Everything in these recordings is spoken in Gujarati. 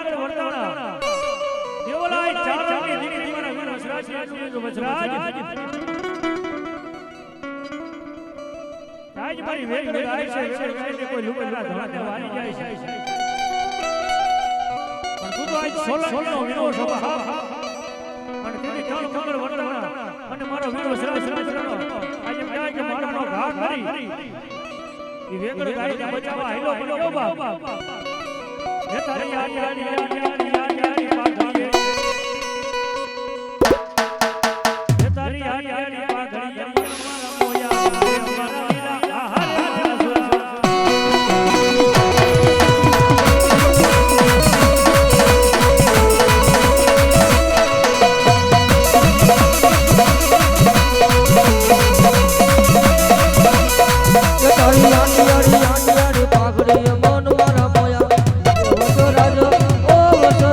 મંગળ વર્તાણા દેવલાય ચારણની દીકરી તમારા વીર વજરાજ આજ મારી વેગડ ગાય છે વેગડ ગાયને કોઈ લુગડા ધડા દેવાની જાય છે પણ તું તો આજ સોલંકીનો વીરો છો બાપ અને તેની ચાર મંગળ વર્તાણા અને મારો વીર વજરાજ આજે કહેવાય કે મારાનો ઘા કરી એ વેગડ ગાયને બચાવવા હેલો પડ્યો બાપ હે તારી યારી પાઘડીએ હે તારી યારી પાઘડીએ મારા મોયા મારા વીરા પાઘડી મન મારા મોયા ઓ વસો રાજો ઓ વસો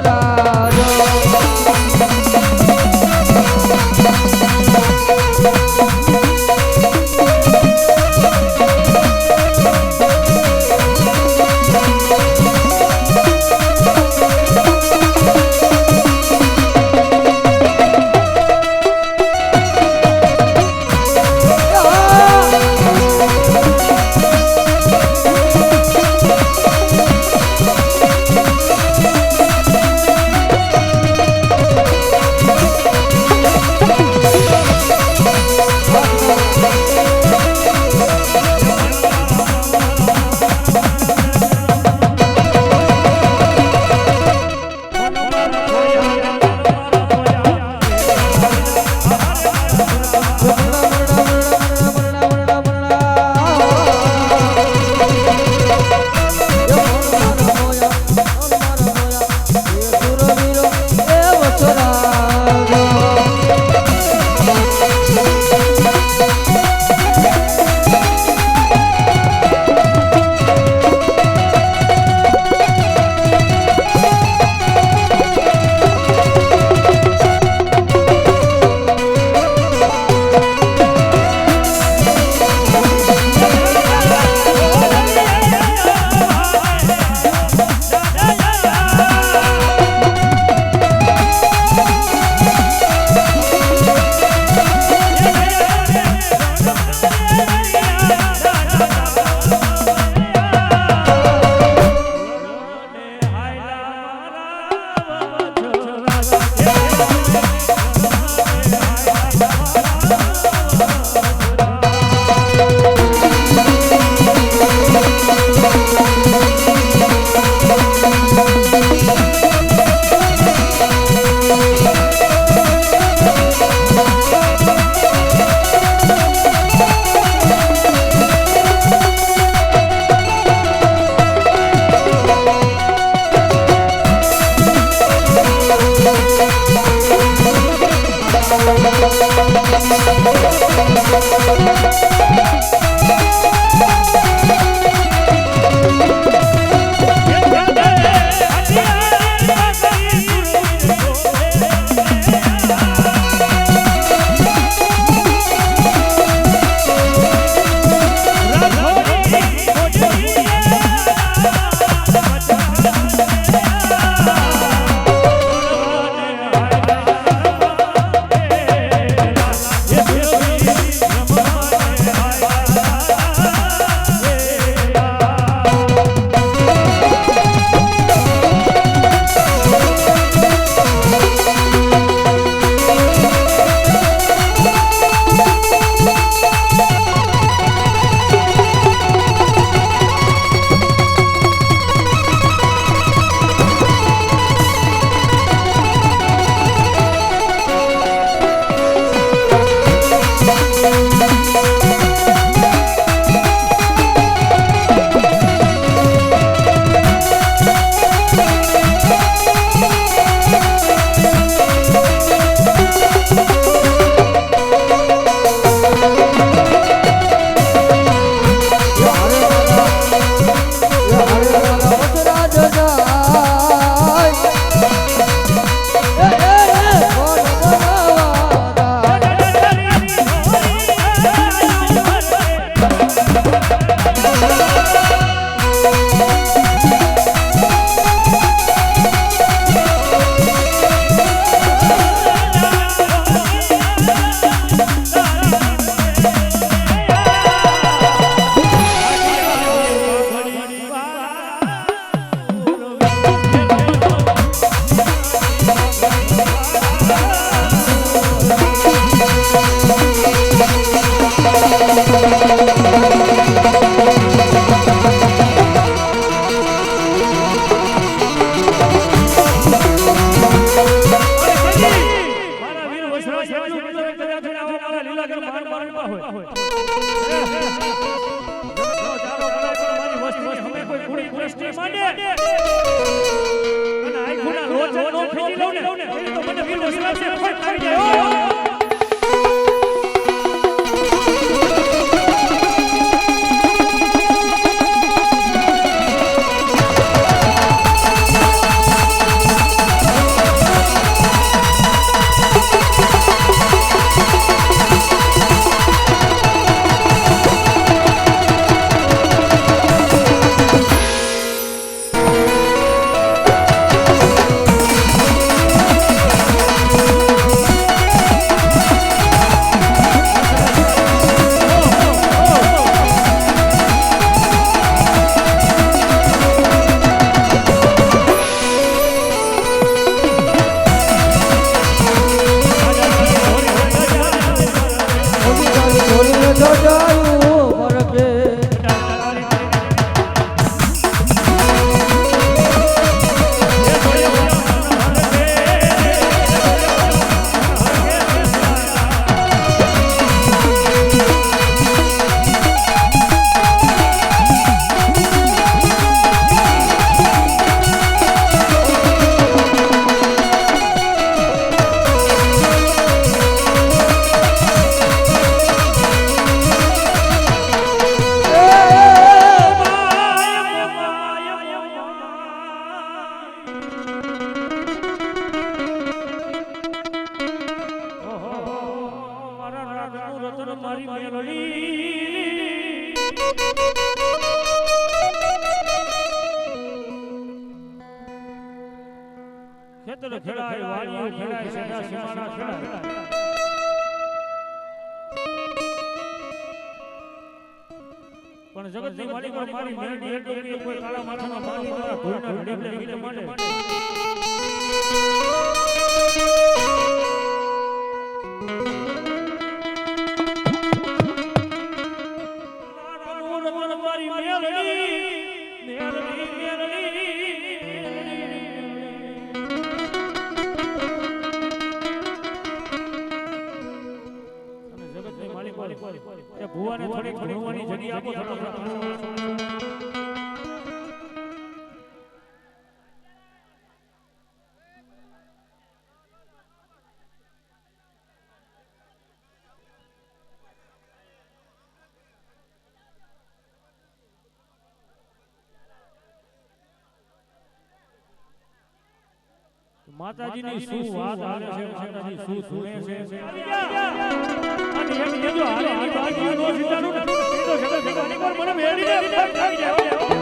ખેતર ખેડાય વાડીઓ ખેડાય સેડા સીમાડા ખેડાય પણ જગતની માલિક મારી મેરડી એટલો કે કોઈ કાળા માથાના ભાલી દ્વારા ભૂલના ઢેબલે ગીતે માટે મારી એ ભુવાને થોડી ભણવાની જગ્યા આપો માતાજીની શું વાત આવે છે માતાજી શું સુણે છે અને એમ કેજો હાલે આ બાજી નો સીતાનું તો જગત જગતની પર મને મેળી દે આવી જાવ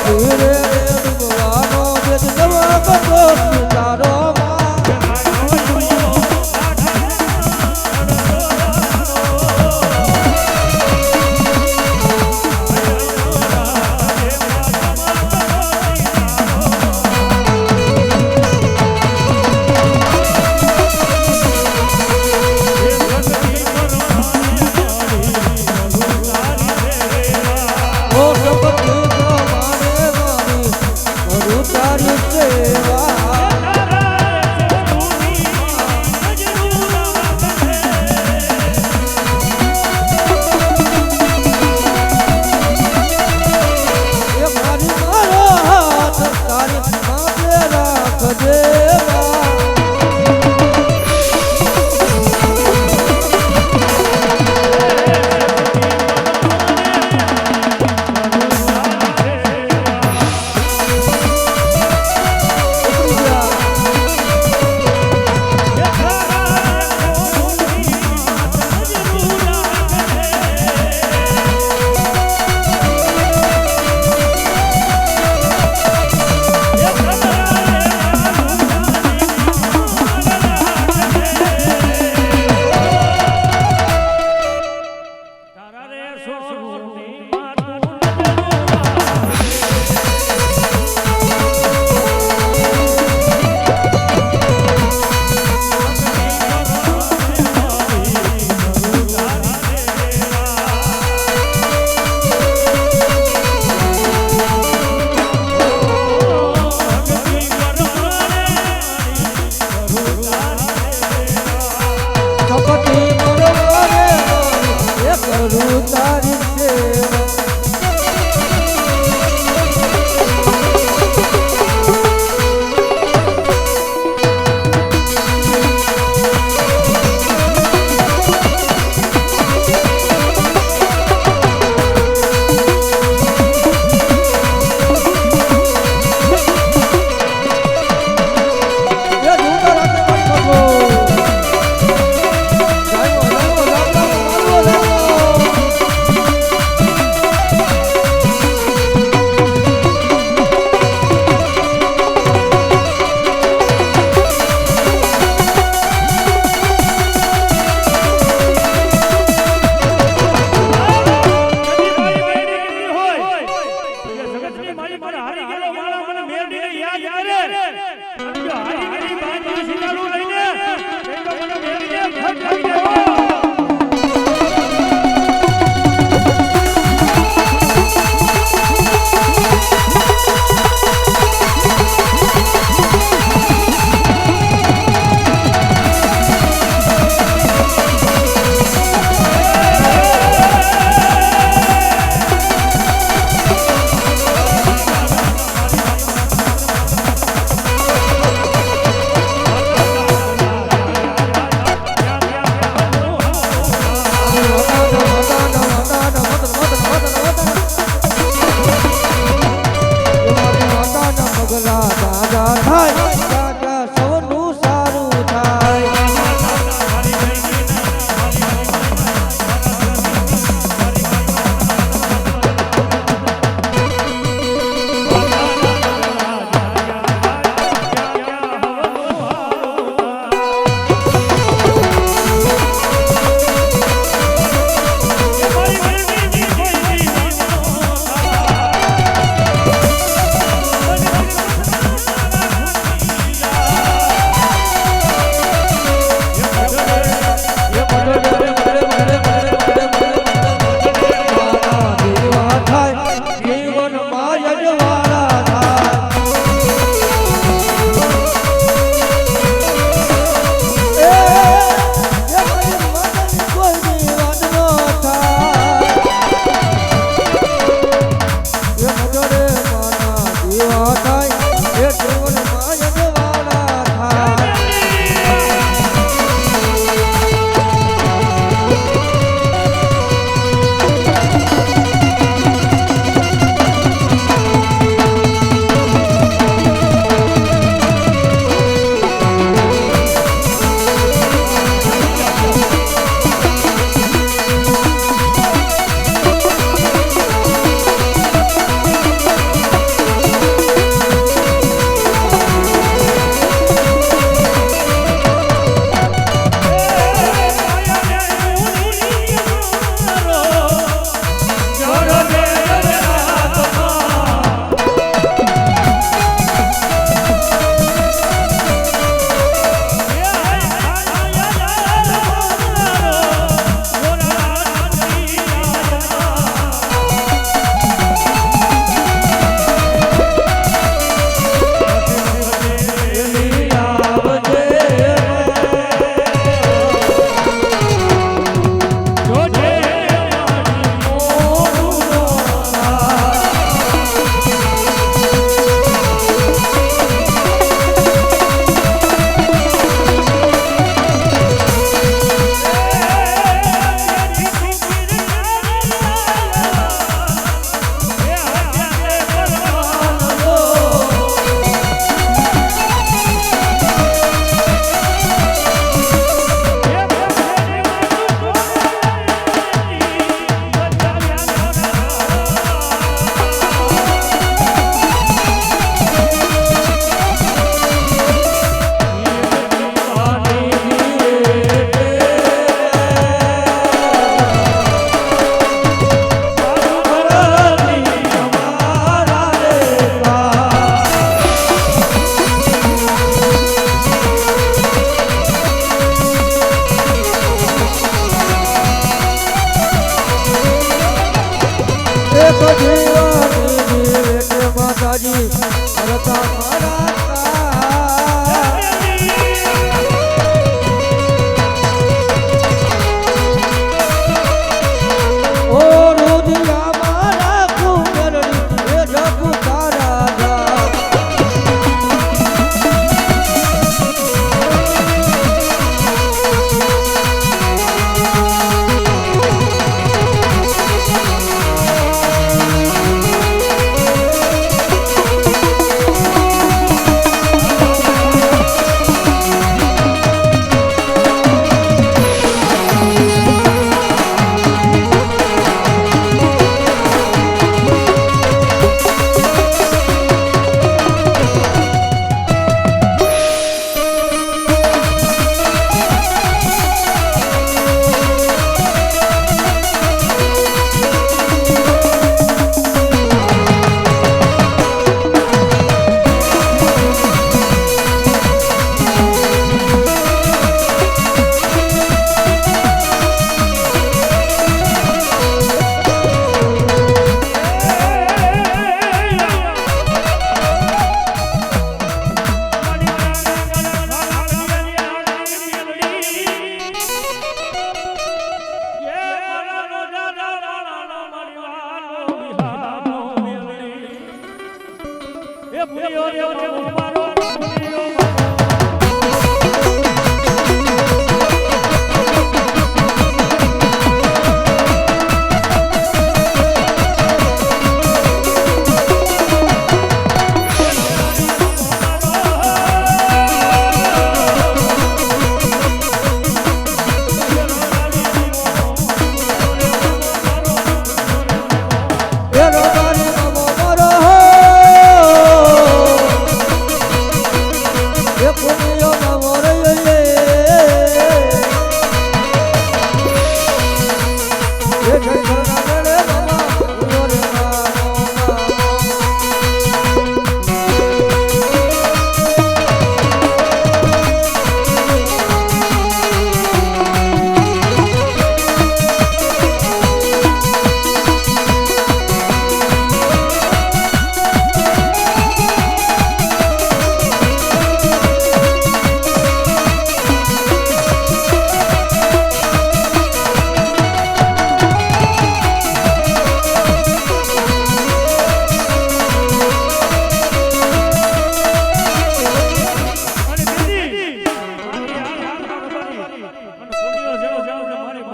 ધીરે ભક્તિ મરવારે એ કરું તારી સેવા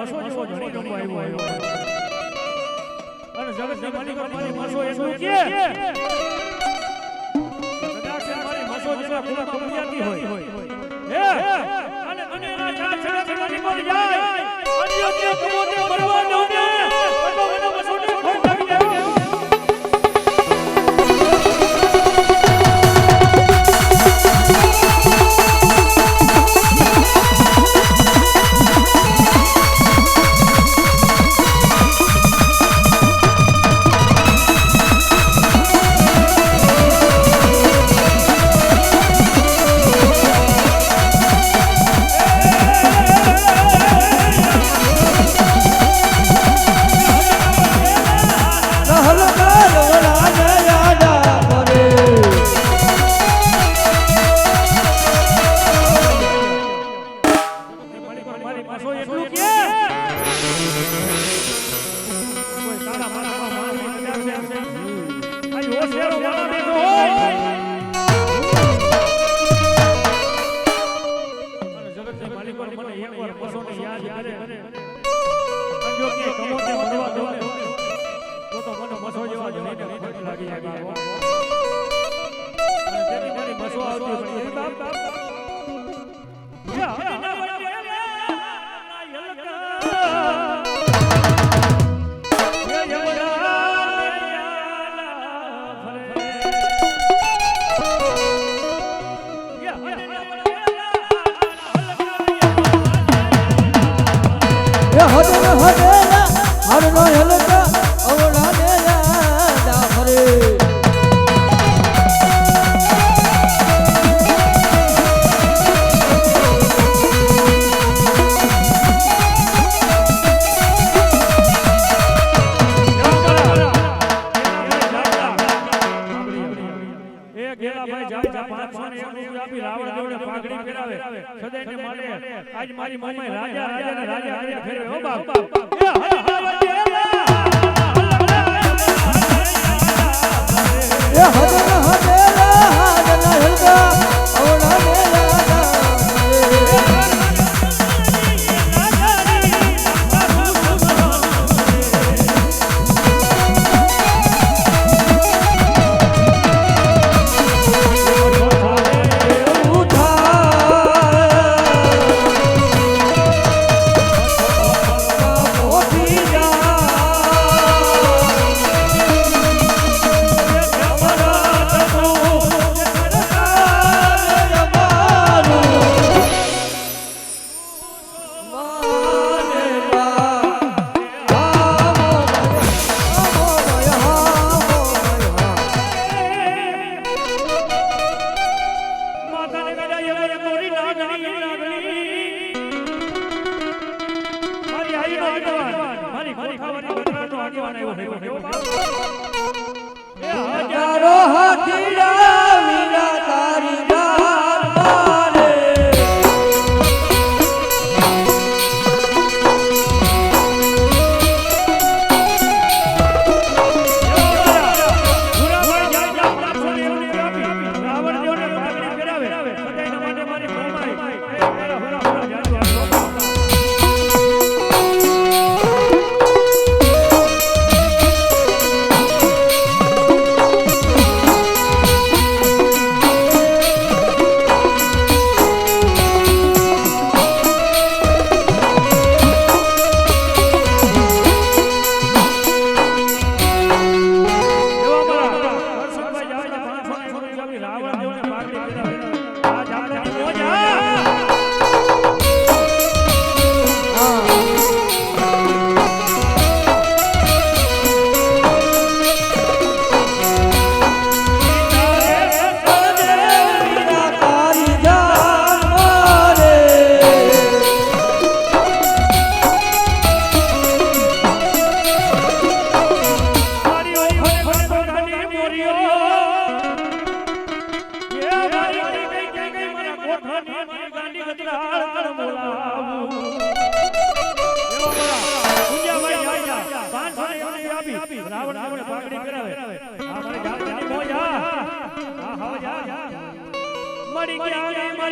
મસો જેવો ધણી રમવા આવ્યો અને જગતના માલિક મારી મસો એટલું કે કદાચ મારી મસો જેવા કુળમાં પૂજાતી હોય હે અને એના ચાર છાણી મરી જાય અન્ય તે કમોતે મરવા દો ને તો મને મસોને ખોટ લાગી જાય આજ મારી મમ્મી રાજા રાજા રાજા ફેરવે હો બાપ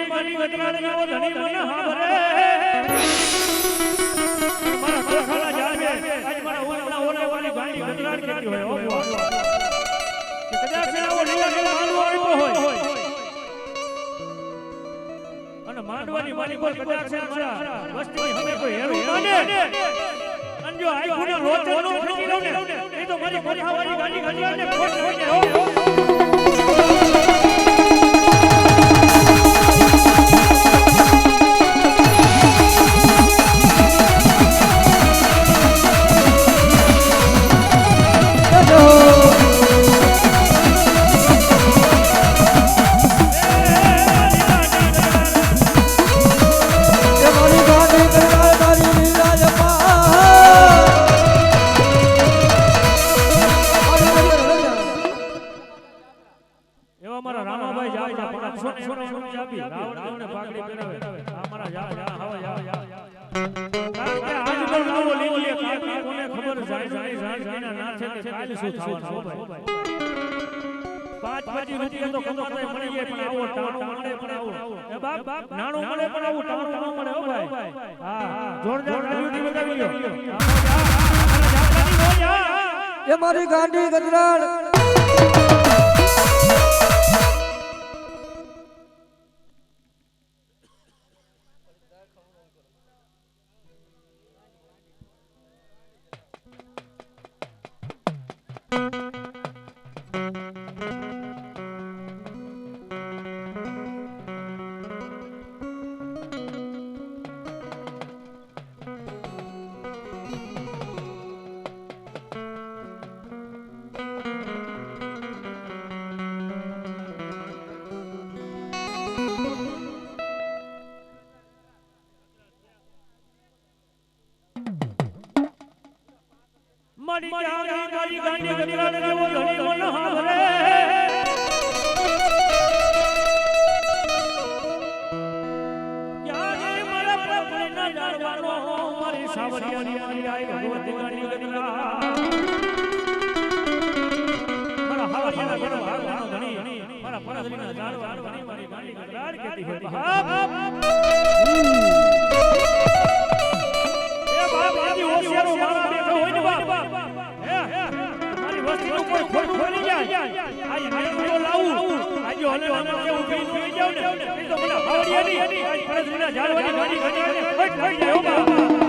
મારી ગતરાળ નો ધણી મને હાભરે માંડવાની મારી પર કદાચ છે મારા વસ્તી હવે કોઈ હેરું માને અંજો આઈ ગુના લોચન નો ફેટી લઉં ને એ તો મારી કોઠાવાળી ગાડી ગંજાને ખોટ લઈને હો મારી ગાંડી ગજરાડ મારી ગાડી ગજરાડ જેવો ધણી મન હાવરે યાર મારા પ્રભુ ના જાણવાનો મારી સાવરિયાની મારી આઈ ભગવતી ગાડી ગજરાડ મારા હાવરિયાના ઘર ભાગવાનો ધણી મારા પરદરીના જાણવાનો ધણી મારી ગાડી ગજરાડ કહેતી હતી એ બાપ આજી હોશિયારો મારા બેઠો હોય ને બાપ કોઈ ખોટું બની જાય આજ મેળો લાવું આજો હલે હલે કે ઊભી થઈ જાવ ને એ તો મને ભાવડિયાની આજ પરસરીના ઝાડવાની ગાડી ગાડીને ફટ ફટ જાય હો બાબા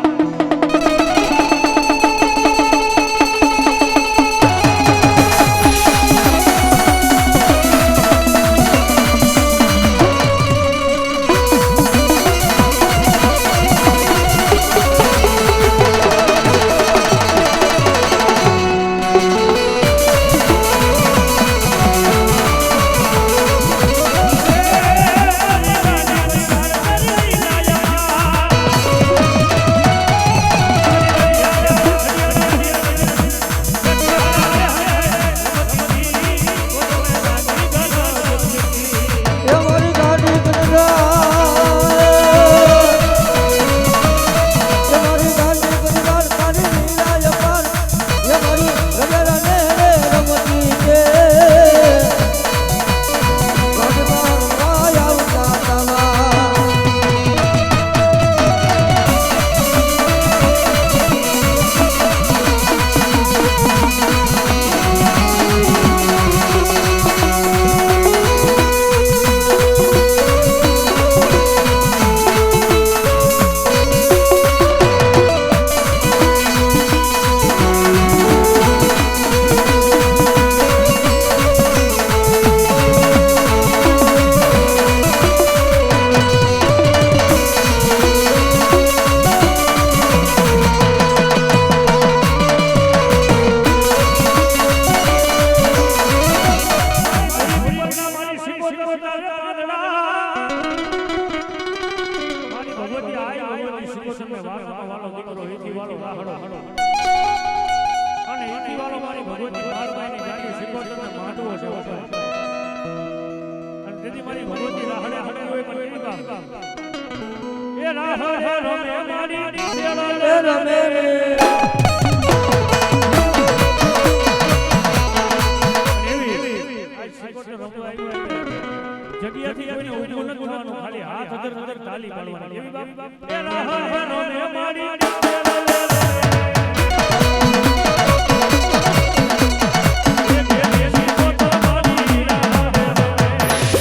જગ્યાથી કોઈને ઊભું ન થવાનું, ખાલી હાથ અધર અધર તાલી પાડવાની એવી બાપ એ રાહનો ને મારી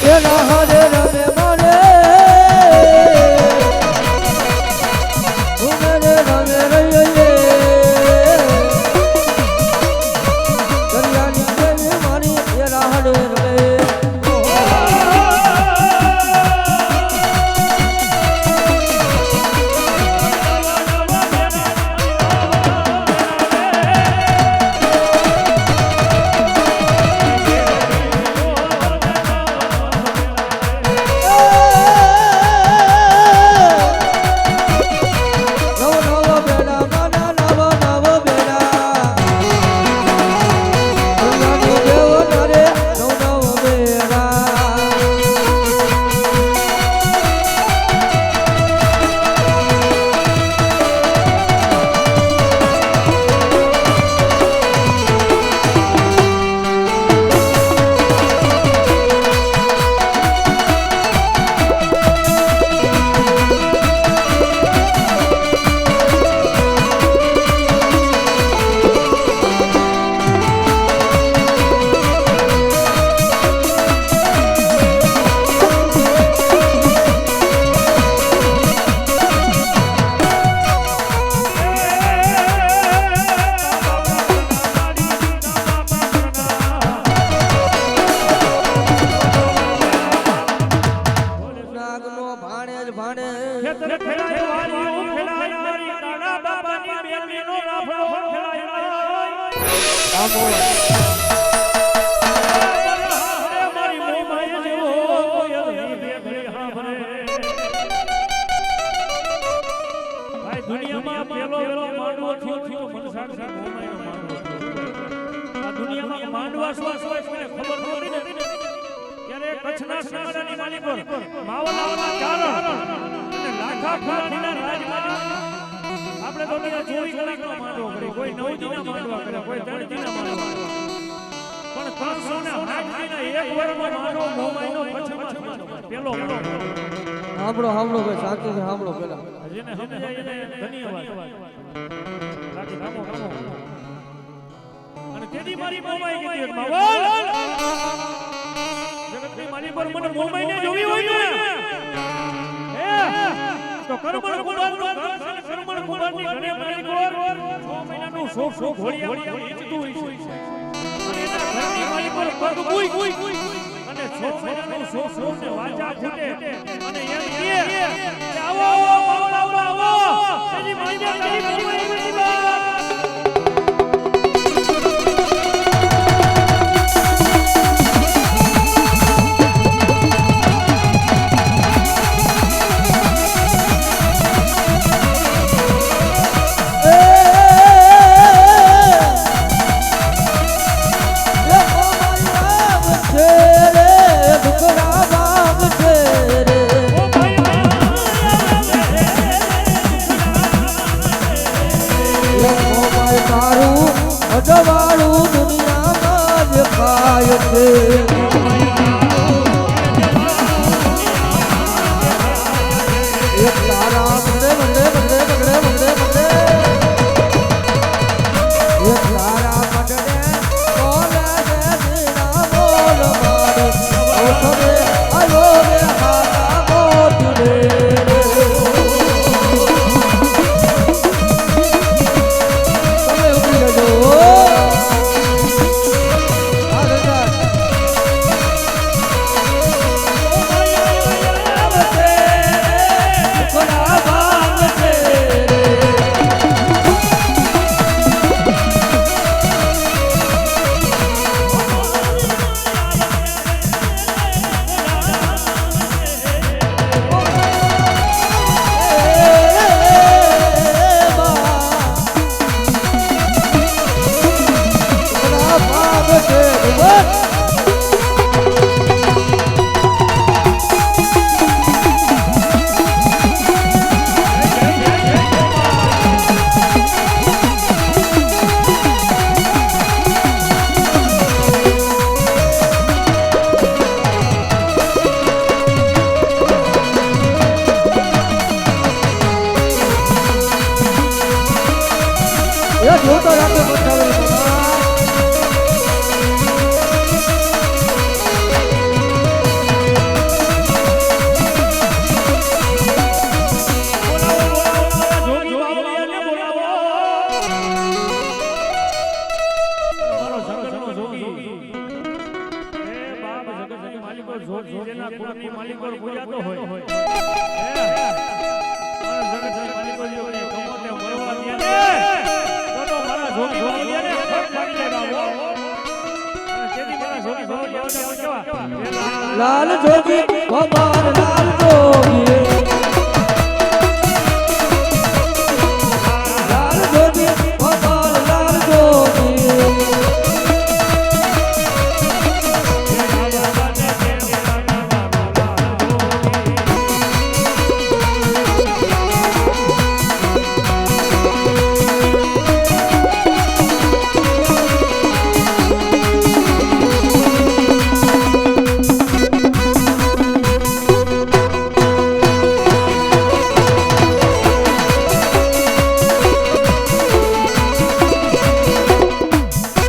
એ રાહ રે રમે મારે આ બોલ મારી મોમાય જેવો વેગળી હાંભળે. ભાઈ દુનિયામાં પેલો માંડવો થયો તો મને સાક્ષી મોમાયનો માંડવો થયો. આ દુનિયામાં માંડવા શ્વાસ મને ખબર નહોતી ને ત્યારે કચ્છના સનાડાની માલી પર માવલાના ચારણ અને લાખા ફુલાણીના રાજમાં આપણે તો ત્યાં 24 કલાકનો માંડવો કરે, કોઈ 9 દીના માંડવા કરે, કોઈ 3 દીના માંડવા કરે. પણ 360 દીના એક વર્ષનો માંડવો મોમાયનો કચ્છમાં થયો. પેલો સાંભળો સાંભળો ભાઈ શાંતિથી સાંભળો પેલા જેને સમજાય એને ધન્યવાદ. બાકી કામો કામો. અને તેદી મારી મોમાઈ કીધી માવલ જગતની માલી પર મને મોમાઈને જોવી હોય ને તો કરમણ કુમારનો કરમણ કુમારની ઘરે મારી કોર 6 મહિનાનું શોખ ઘોડિયા ઈચતું હોય છે. અને એના ઘરની માલી પર પગ ગુઈ અને 6 મહિનાનું શોખ ને વાચા ફૂટે અને એમ કહે કે આવો આવો તેની માઈને તારી મોમાઈ બની અજવાળું દુનિયામાં જ ખાય છે એક તારા બગડે બગડે બગડે બગડે બગડે બગડે એક તારા બગડે બોલે દે દીના બોલ મારે ઓઠરે આયો રે હારા મોટ રે જોતો રાખે બતાવે લાલ જોગી બાબા લાલ જોગી